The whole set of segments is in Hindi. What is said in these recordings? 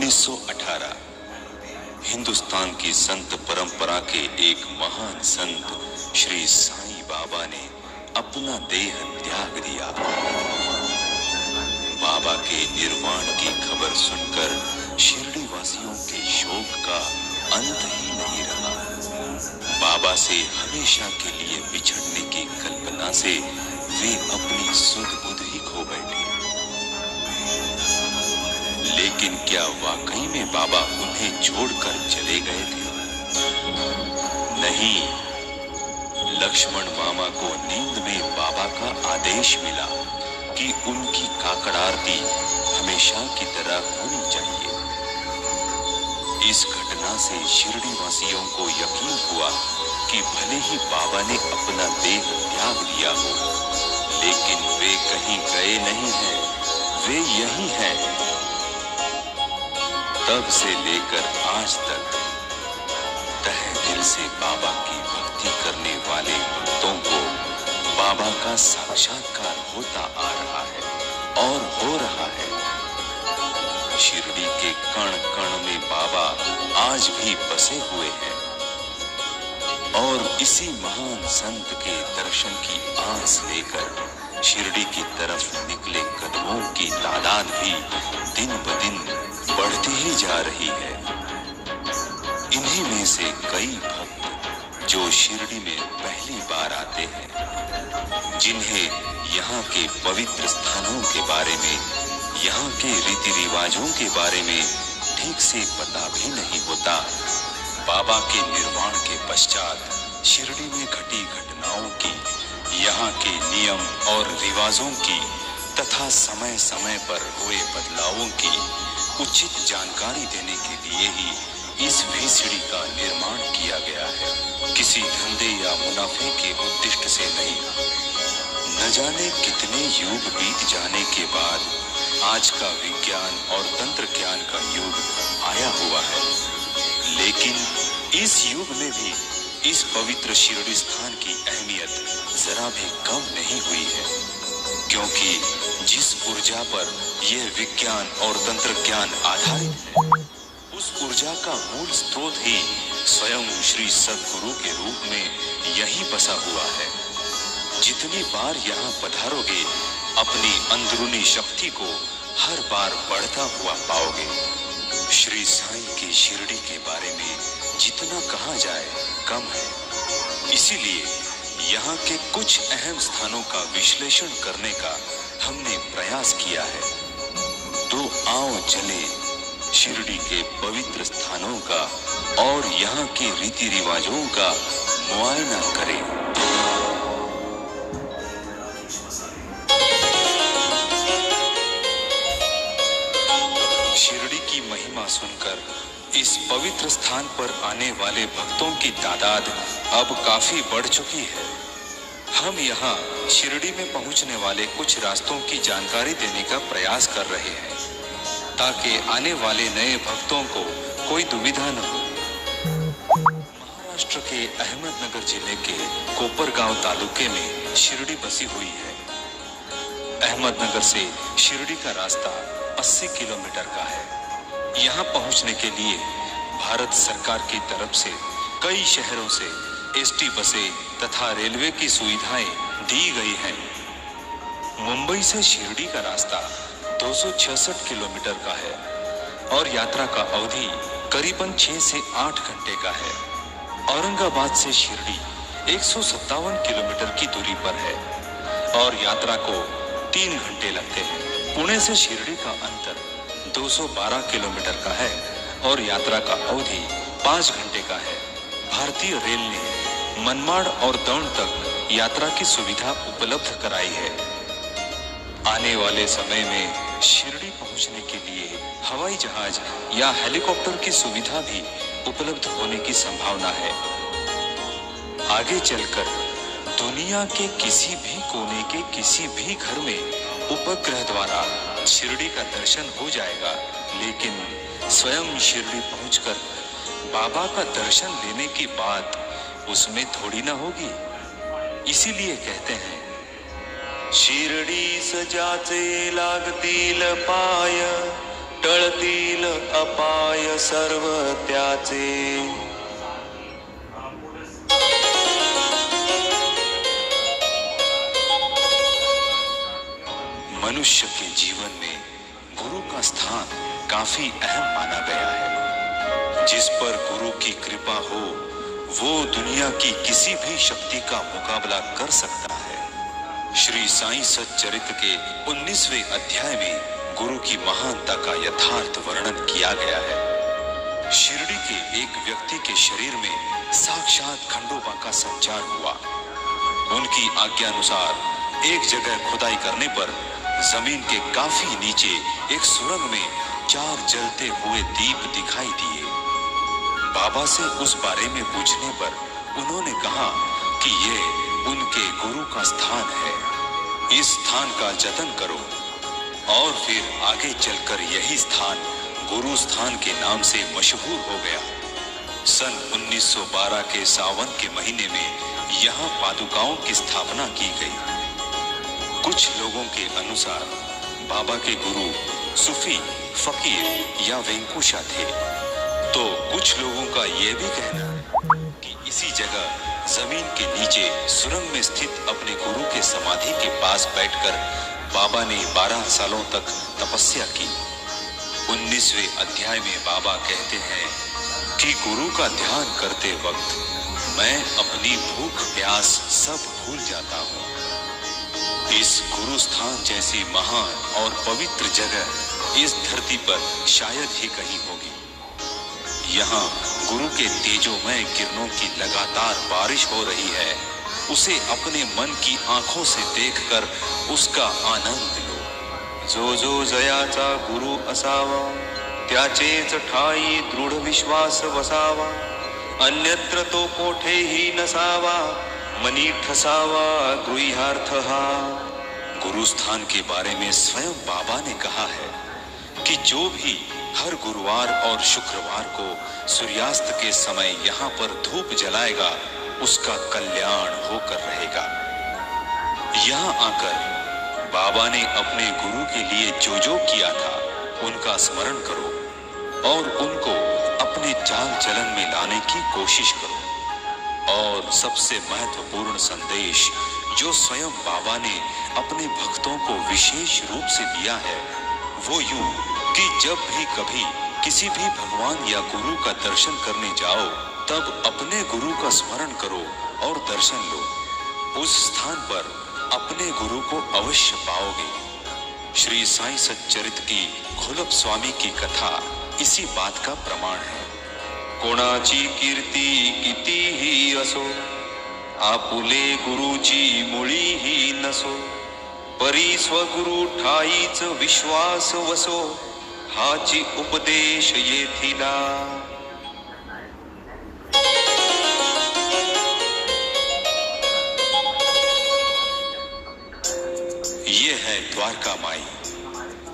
1918 हिंदुस्तान की संत परंपरा के एक महान संत श्री साईं बाबा ने अपना देह त्याग दिया। बाबा के निर्वाण की खबर सुनकर शिरडी वासियों के शोक का अंत ही नहीं रहा। बाबा से हमेशा के लिए बिछड़ने की कल्पना से वे अपनी सुध बुध ही खो बैठे। लेकिन क्या वाकई में बाबा उन्हें छोड़कर चले गए थे? नहीं, लक्ष्मण मामा को नींद में बाबा का आदेश मिला कि उनकी काकड़ आरती हमेशा की तरह होनी चाहिए। इस घटना से शिरडी वासियों को यकीन हुआ कि भले ही बाबा ने अपना देह त्याग दिया हो, लेकिन वे कहीं गए नहीं हैं, वे यही हैं। तब से लेकर आज तक तहे दिल से बाबा की भक्ति करने वाले भक्तों को बाबा का साक्षात्कार होता आ रहा है और हो रहा है। शिरडी के कण कण में बाबा आज भी बसे हुए हैं और इसी महान संत के दर्शन की आस लेकर शिरडी की तरफ निकले कदमों की तादाद भी दिन ब दिन बढ़ती ही जा रही है। इन्हीं में से कई भक्त जो शिरडी में पहली बार आते हैं, जिन्हें यहाँ के पवित्र स्थानों के बारे में, यहाँ के रीति रिवाजों के बारे में ठीक से पता भी नहीं होता, बाबा के निर्वाण के पश्चात शिरडी में घटी घटनाओं की, यहाँ के नियम और रिवाजों की तथा समय समय पर हुए बदलावों की उचित जानकारी देने के लिए ही इस वीसीडी का निर्माण किया गया है। किसी धंधे या मुनाफे के उद्देश्य से नहीं। न जाने कितने युग बीत जाने के बाद आज का विज्ञान और तंत्र ज्ञान का युग आया हुआ है, लेकिन इस युग में भी इस पवित्र शिरडी स्थान की अहमियत जरा भी कम नहीं हुई है, क्योंकि जिस ऊर्जा पर यह विज्ञान और तंत्र ज्ञान आधारित है, उस ऊर्जा का मूल स्रोत ही स्वयं श्री सद्गुरु के रूप में यही बसा हुआ है। जितनी बार यहाँ पधारोगे, अपनी अंदरूनी शक्ति को हर बार बढ़ता हुआ पाओगे। श्री साईं की शिरडी के बारे में जितना कहा जाए कम है। इसीलिए यहाँ के कुछ अहम स्थानों का विश्लेषण करने का हमने प्रयास किया है। तो आओ चले शिरडी के पवित्र स्थानों का और यहाँ के रीति रिवाजों का मुआयना करें। शिरडी की महिमा सुनकर इस पवित्र स्थान पर आने वाले भक्तों की तादाद अब काफी बढ़ चुकी है। हम यहाँ शिरडी में पहुँचने वाले कुछ रास्तों की जानकारी देने का प्रयास कर रहे हैं, ताकि आने वाले नए भक्तों को कोई दुविधा न हो। महाराष्ट्र के अहमदनगर जिले के कोपरगांव तालुके में शिरडी बसी हुई है। अहमदनगर से शिरडी का रास्ता 80 किलोमीटर का है। यहाँ पहुँचने के लिए भारत सरकार की तरफ से कई शहरों से एसटी बसें तथा रेलवे की सुविधाएं दी गई हैं। मुंबई से शिरडी का रास्ता 266 किलोमीटर का है और यात्रा का अवधि करीबन 6 से 8 घंटे का है। औरंगाबाद से शिरडी 157 किलोमीटर की दूरी पर है और यात्रा को 3 घंटे लगते हैं। पुणे से शिरडी का अंतर 212 किलोमीटर का है और यात्रा का अवधि 5 घंटे का है। भारतीय रेल ने मनमाड़ और दौंड तक यात्रा की सुविधा उपलब्ध कराई है। आने वाले समय में शिरडी पहुंचने के लिए हवाई जहाज या हेलीकॉप्टर की सुविधा भी उपलब्ध होने की संभावना है। आगे चलकर दुनिया के किसी भी कोने के किसी भी घर में उपग्रह द्वारा शिरडी का दर्शन हो जाएगा, लेकिन स्वयं शिरडी पहुंचकर बाबा का दर्शन लेने की बात उसमें थोड़ी ना होगी। इसीलिए कहते हैं, शिरडी सजाचे लागतील पाय, टळतील अपाय सर्व त्याचे। मनुष्य के जीवन में गुरु का स्थान काफी अहम माना गया है। जिस पर गुरु की कृपा हो वो दुनिया की किसी भी शक्ति का मुकाबला कर सकता है। श्री साईं सच्चरित्र के 19वें अध्याय में गुरु की महानता का यथार्थ वर्णन किया गया है। शिरडी के एक व्यक्ति के शरीर में साक्षात खंडोबा का संचार हुआ। उनकी आज्ञानुसार एक जगह खुदाई करने पर जमीन के काफी नीचे एक सुरंग में 4 जलते हुए दीप दिखाई दिए। बाबा से उस बारे में पूछने पर उन्होंने कहा कि ये उनके गुरु का स्थान है। इस स्थान का जतन करो। और फिर आगे चलकर यही स्थान गुरु स्थान के नाम से मशहूर हो गया। सन 1912 के सावन के महीने में यहाँ पादुकाओं की स्थापना की गई। कुछ लोगों के अनुसार बाबा के गुरु सूफी, फकीर या वेंकुशा थे, तो कुछ लोगों का यह भी कहना है कि इसी जगह जमीन के नीचे सुरंग में स्थित अपने गुरु के समाधि के पास बैठकर बाबा ने 12 सालों तक तपस्या की। 19वें अध्याय में बाबा कहते हैं कि गुरु का ध्यान करते वक्त मैं अपनी भूख प्यास सब भूल जाता हूँ। इस गुरु स्थान जैसी महान और पवित्र जगह इस धरती पर शायद ही कहीं होगी। यहाँ गुरु के तेजोमय किरणों की लगातार बारिश हो रही है। उसे अपने मन की आंखों से देखकर उसका आनंद लो। जो जो जयाचा गुरु असावा त्याचेच ठाई दृढ विश्वास वसावा। अन्यत्र तो कोठेही नसावा मनी ठसावा गृहार्थ हा। गुरु स्थान के बारे में स्वयं बाबा ने कहा है कि जो भी हर गुरुवार और शुक्रवार को सूर्यास्त के समय यहाँ पर धूप जलाएगा उसका कल्याण होकर रहेगा। यहाँ आकर बाबा ने अपने गुरु के लिए जो जो किया था उनका स्मरण करो और उनको अपने चाल चलन में लाने की कोशिश करो। और सबसे महत्वपूर्ण संदेश जो स्वयं बाबा ने अपने भक्तों को विशेष रूप से दिया है वो यूं कि जब भी कभी किसी भी भगवान या गुरु का दर्शन करने जाओ तब अपने गुरु का स्मरण करो और दर्शन लो। उस स्थान पर अपने गुरु को अवश्य पाओगे। श्री साईं सच्चरित्र की घोलप स्वामी की कथा इसी बात का प्रमाण है। कोणाची कीर्ती कितीही असो आपुले गुरुची मुळी ही नसो। परी स्वगुरु ठाईच विश्वास वसो हाची उपदेश येथिला। ये है द्वारका माई,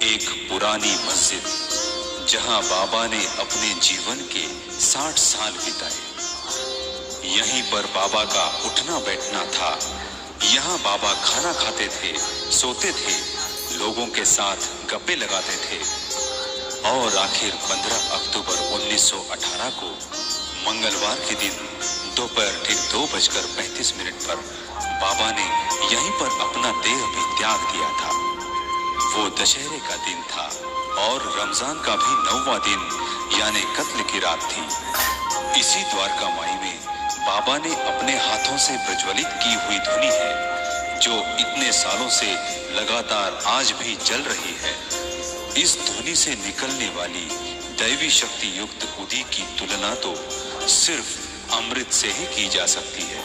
एक पुरानी मस्जिद जहां बाबा ने अपने जीवन के 60 साल बिताए। यहीं पर बाबा का उठना बैठना था। यहाँ बाबा खाना खाते थे, सोते थे, लोगों के साथ गप्पे लगाते थे। और आखिर 15 अक्टूबर 1918 को मंगलवार के दिन दोपहर ठीक 2:35 पर बाबा ने यहीं पर अपना देह भी त्याग दिया था। वो दशहरे का दिन था और रमजान का भी 9वां दिन यानी कत्ल की रात थी। इसी द्वारका माई में बाबा ने अपने हाथों से प्रज्वलित की हुई धुनी है जो इतने सालों से लगातार आज भी जल रही है। इस धुनी से निकलने वाली दैवी शक्ति युक्त उदी की तुलना तो सिर्फ अमृत से ही की जा सकती है।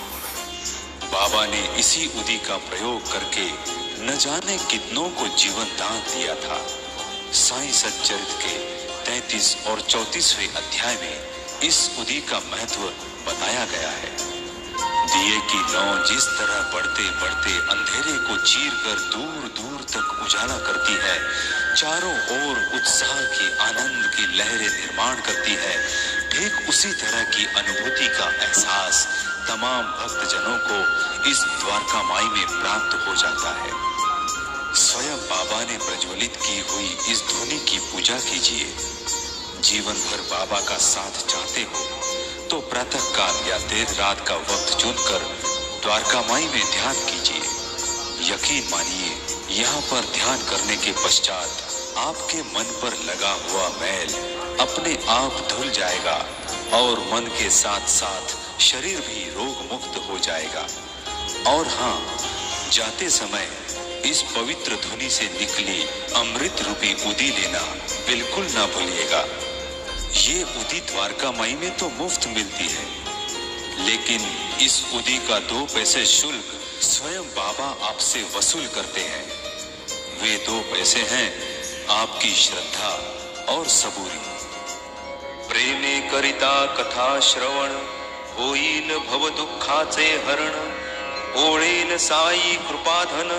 बाबा ने इसी उदी का प्रयोग करके न जाने कितनों को जीवन दान दिया था। साईं सच्चरित्र के 33 और 34वें अध्याय में इस उदी का महत्व बताया गया है। दिए की लौ जिस तरह बढ़ते बढ़ते अंधेरे को चीरकर दूर दूर तक उजाला करती है, चारों ओर उत्साह की आनंद की लहरें निर्माण करती है, ठीक उसी तरह की अनुभूति का एहसास तमाम भक्तजनों को इस द्वारका माई में प्राप्त हो जाता है। स्वयं बाबा ने प्रज्वलित की हुई इस ध्वनि की पूजा कीजिए। जीवन भर बाबा का साथ चाहते हो तो प्रातः काल या देर रात का वक्त चुनकर द्वारका माई में ध्यान कीजिए। यकीन मानिए, यहाँ पर ध्यान करने के पश्चात आपके मन पर लगा हुआ मैल अपने आप धुल जाएगा और मन के साथ साथ शरीर भी रोग मुक्त हो जाएगा। और हाँ, जाते समय इस पवित्र ध्वनि से निकली अमृत रूपी उदी लेना बिल्कुल ना भूलिएगा। ये उदी द्वारका माई में तो मुफ्त मिलती है, लेकिन इस उदी का 2 पैसे शुल्क स्वयं बाबा आपसे वसूल करते हैं। वे 2 पैसे हैं आपकी श्रद्धा और सबूरी। प्रेमे करिता कथा श्रवण होईल भव दुःखाचे हरण। ओळेल साई कृपाधन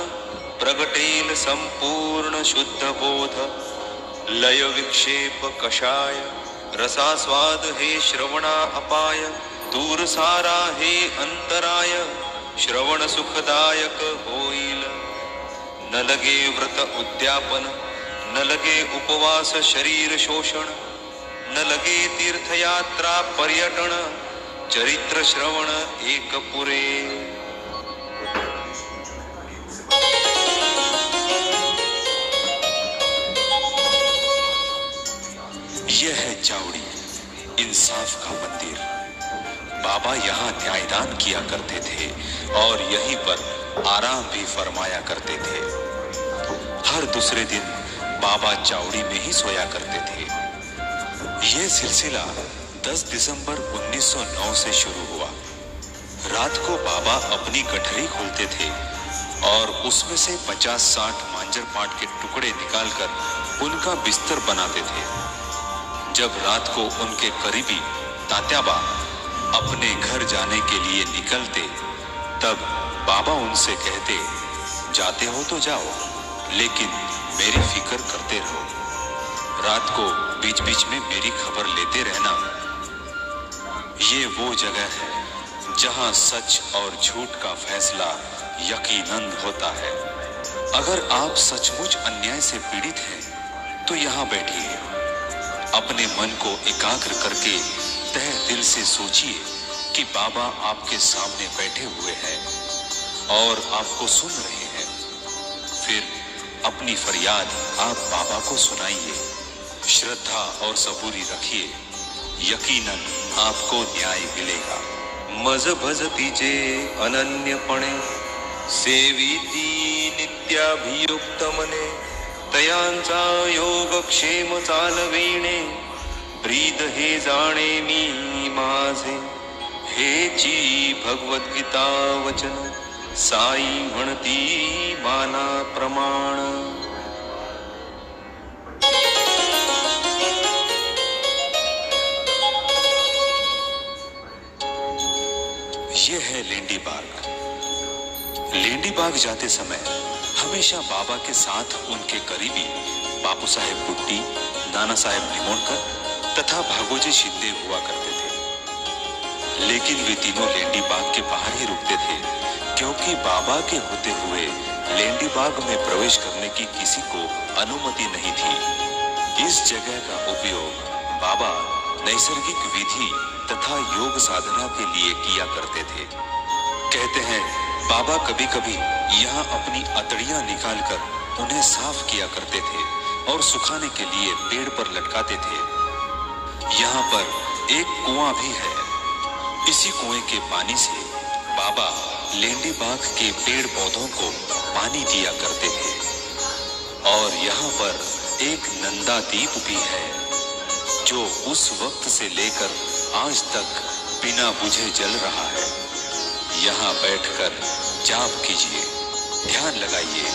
प्रगटेल संपूर्ण शुद्ध बोध। लय विक्षेप कषाय रसास्वाद हे श्रवणा अपाय। दूर सारा हे अंतराय श्रवण सुखदायक होईल। न लगे व्रत उद्यापन न लगे उपवास शरीर शोषण। न लगे तीर्थयात्रा पर्यटन चरित्र श्रवण एक पुरे। यह है चावड़ी, इंसाफ का मंदिर। बाबा यहाँ न्यायदान किया करते थे और यहीं पर आराम भी फरमाया करते थे। हर दूसरे दिन बाबा चावड़ी में ही सोया करते थे। यह सिलसिला 10 दिसंबर 1909 से शुरू हुआ। रात को बाबा अपनी गठरी खोलते थे और उसमें से 50-60 मांजर पाट के टुकड़े निकालकर उनका बिस्तर बनाते थे। जब रात को उनके करीबी तात्याबा अपने घर जाने के लिए निकलते, तब बाबा उनसे कहते, जाते हो तो जाओ, लेकिन मेरी फिक्र करते रहो। रात को बीच बीच में मेरी खबर लेते रहना। ये वो जगह है जहां सच और झूठ का फैसला यकीनन होता है। अगर आप सचमुच अन्याय से पीड़ित हैं, तो यहाँ बैठिए। अपने मन को एकाग्र करके तहे दिल से सोचिए कि बाबा आपके सामने बैठे हुए हैं और आपको सुन रहे हैं। फिर अपनी फरियाद आप बाबा को सुनाइए। श्रद्धा और सबूरी रखिए, यकीनन आपको न्याय मिलेगा। मज भजतीचे अनन्यपणे सेविती नित्याभियुक्त मने। तयांचा योगक्षेम चालविणे ब्रीद हे जाणे मी माझे। हेची भगवद्गीता वचन साई म्हणती माना प्रमाण। ये है लेंडी बाग। लेंडी बाग जाते समय हमेशा बाबा के साथ उनके करीबी बापू साहेब बुट्टी, नाना साहेब निमोणकर तथा भागोजी शिंदे हुआ करते थे। लेकिन वे तीनों लेंडी बाग के बाहर ही रुकते थे, क्योंकि बाबा के होते हुए लेंडी बाग में प्रवेश करने की किसी को अनुमति नहीं थी। इस जगह का उपयोग बाबा नैसर्गिक विधि तथा योग साधना के लिए किया करते थे। कहते हैं बाबा कभी कभी यहाँ अपनी अतड़ियां निकालकर उन्हें साफ किया करते थे और सुखाने के लिए पेड़ पर लटकाते थे। यहाँ पर एक कुआं भी है। इसी कुएं के पानी से बाबा लेंडी बाग के पेड़ पौधों को पानी दिया करते थे। और यहाँ पर एक नंदा दीप भी है, जो उस वक्त से लेकर आज तक बिना बुझे जल रहा है। यहाँ बैठकर जाप कीजिए, ध्यान लगाइए।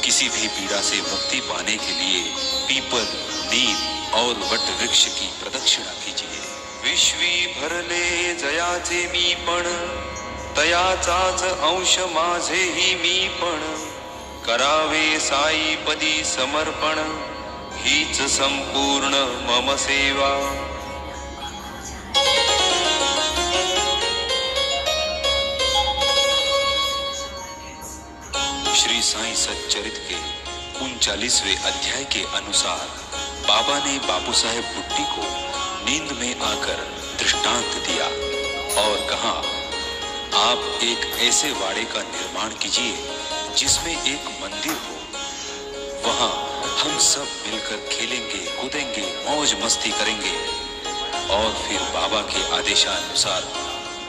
किसी भी पीड़ा से मुक्ति पाने के लिए पीपल, नीम और वट वृक्ष की प्रदक्षिणा कीजिए। विश्वी भरले जयाचे मी पण, तयाचाच अंश माझेही मी पण। करावे साई पदी समर्पण, हीच संपूर्ण मम सेवा। श्री साईं सच्चरित के 39वें अध्याय के अनुसार बाबा ने बापू साहेब बुट्टी को नींद में आकर दृष्टांत दिया और कहा, आप एक ऐसे वाड़े का निर्माण कीजिए जिसमें एक मंदिर हो। वहां हम सब मिलकर खेलेंगे, कूदेंगे, मौज मस्ती करेंगे। और फिर बाबा के आदेशानुसार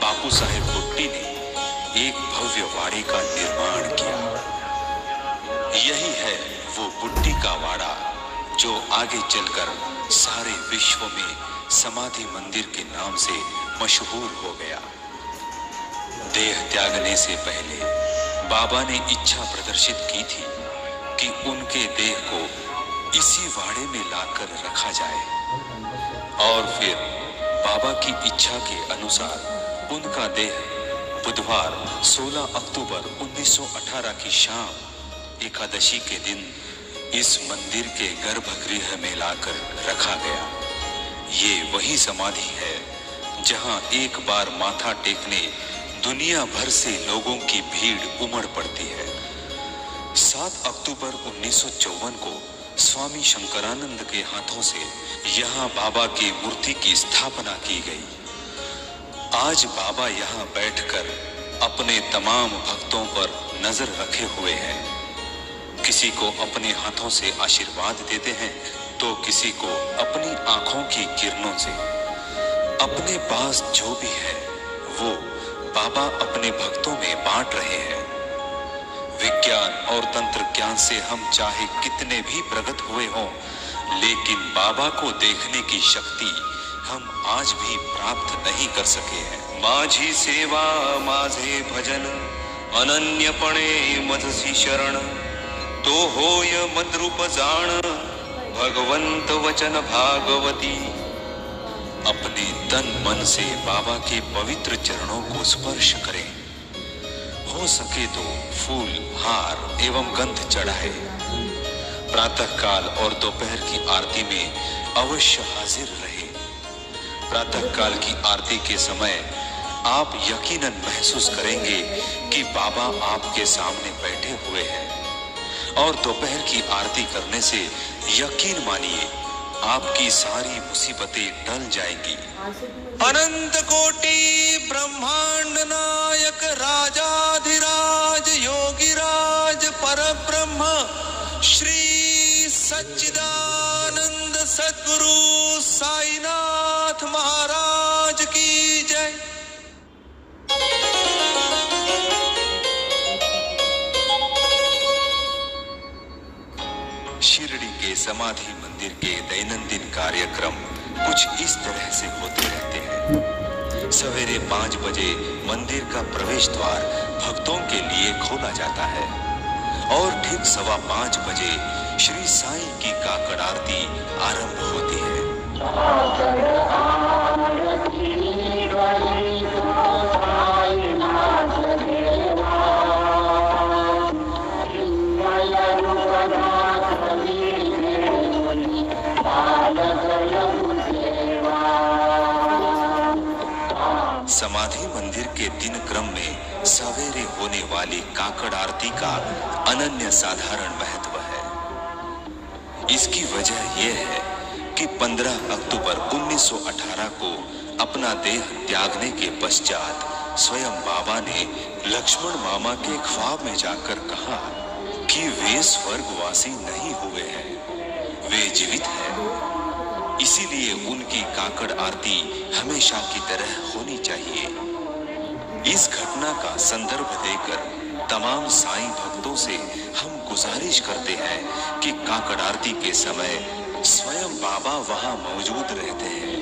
बापू साहेब बुट्टी ने एक भव्य वाड़े का निर्माण किया। यही है वो बुट्टी का वाड़ा जो आगे चलकर सारे विश्व में समाधि मंदिर के नाम से मशहूर हो गया। देह त्यागने से पहले बाबा ने इच्छा प्रदर्शित की थी कि उनके देह को इसी वाड़े में लाकर रखा जाए। और फिर बाबा की इच्छा के अनुसार उनका देह बुधवार 16 अक्टूबर 1918 की शाम एकादशी के दिन इस मंदिर के गर्भगृह में लाकर रखा गया। ये वही समाधि है जहां एक बार माथा टेकने दुनिया भर से लोगों की भीड़ उमड़ पड़ती है। 7 अक्टूबर 1954 को स्वामी शंकरानंद के हाथों से यहाँ बाबा की मूर्ति की स्थापना की गई। आज बाबा यहाँ बैठकर अपने तमाम भक्तों पर नजर रखे हुए हैं। किसी को अपने हाथों से आशीर्वाद देते हैं तो किसी को अपनी आंखों की किरणों से। अपने पास जो भी है वो बाबा अपने भक्तों में बांट रहे हैं। विज्ञान और तंत्र ज्ञान से हम चाहे कितने भी प्रगत हुए हों, लेकिन बाबा को देखने की शक्ति हम आज भी प्राप्त नहीं कर सके हैं। माझी सेवा माझे भजन अनन्यपणे मजसी शरण, तो होय मद्रूप जाण भगवंत वचन भागवती। अपने तन मन से बाबा के पवित्र चरणों को स्पर्श करें। हो सके तो फूल, हार एवं गंध चढ़ाए। प्रातः काल और दोपहर की आरती में अवश्य हाजिर रहे। प्रातः काल की आरती के समय आप यकीनन महसूस करेंगे कि बाबा आपके सामने बैठे हुए हैं। और दोपहर की आरती करने से यकीन मानिए आपकी सारी मुसीबतें टल जाएंगी। अनंत कोटि ब्रह्मांड नायक राजाधिराज योगिराज परब्रह्म श्री सच्चिदानंद सद्गुरु साईनाथ महाराज की जय। शिरडी के समाधि मंदिर के दैनंदिन कार्यक्रम कुछ इस तरह से होते रहते हैं। सवेरे 5 बजे मंदिर का प्रवेश द्वार भक्तों के लिए खोला जाता है और ठीक 5:15 बजे श्री साईं की काकड़ आरती आरंभ होती है। समाधि मंदिर के दिन क्रम में सवेरे होने वाली काकड़ आरती का अनन्य साधारण महत्व है। इसकी वजह यह है कि 15 अक्टूबर 1918 को अपना देह त्यागने के पश्चात स्वयं बाबा ने लक्ष्मण मामा के ख्वाब में जाकर कहा कि वे स्वर्गवासी नहीं हुए हैं, वे जीवित हैं। इसीलिए उनकी काकड़ आरती हमेशा की तरह होनी चाहिए। इस घटना का संदर्भ देकर तमाम साईं भक्तों से हम गुजारिश करते हैं कि काकड़ आरती के समय स्वयं बाबा वहां मौजूद रहते हैं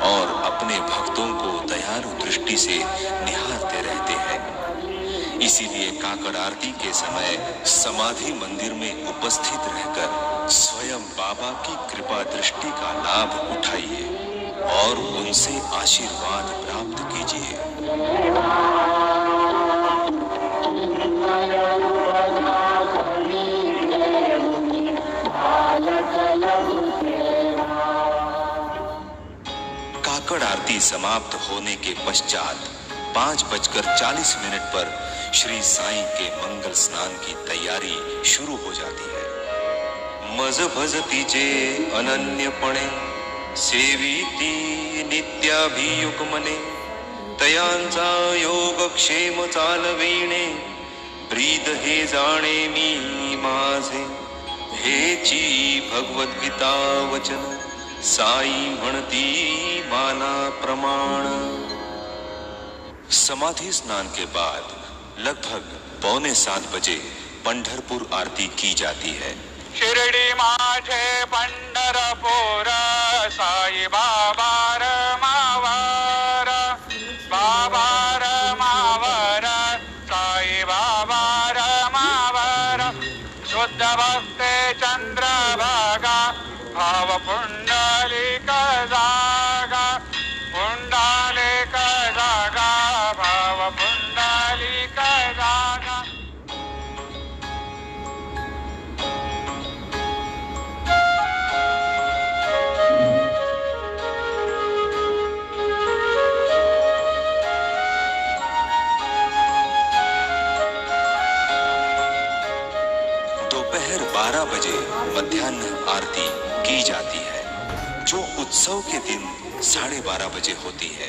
और अपने भक्तों को दयालु दृष्टि से निहारते रहते हैं। इसीलिए काकड़ आरती के समय समाधि मंदिर में उपस्थित रहकर स्वयं बाबा की कृपा दृष्टि का लाभ उठाइए और उनसे आशीर्वाद प्राप्त कीजिए। काकड़ आरती समाप्त होने के पश्चात 5:40 पर श्री साईं के मंगल स्नान की तैयारी शुरू हो जाती है। मज भजतीचे अनन्यपणे सेविती नित्याभियुक्मने तयांचा योगक्षेम चालविणे ब्रीद हे जाणे मी माझे हेची भगवद्गीता वचन साई म्हणती माना प्रमाण। समाधि स्नान के बाद लगभग 6:45 बजे पंढरपुर आरती की जाती है। शिरडी माझे पंढरपूर साई बाबा रमावर बाबा रमावर साई बाबा रमावर शुद्ध भक्ते चंद्रभागा भाव पुंडलिक जागा पुंडलिक जागा भाव पुंडलिक जागा। दोपहर 12 बजे मध्याह्न आरती की जाती है, जो उत्सव के दिन 12:30 बजे होती है।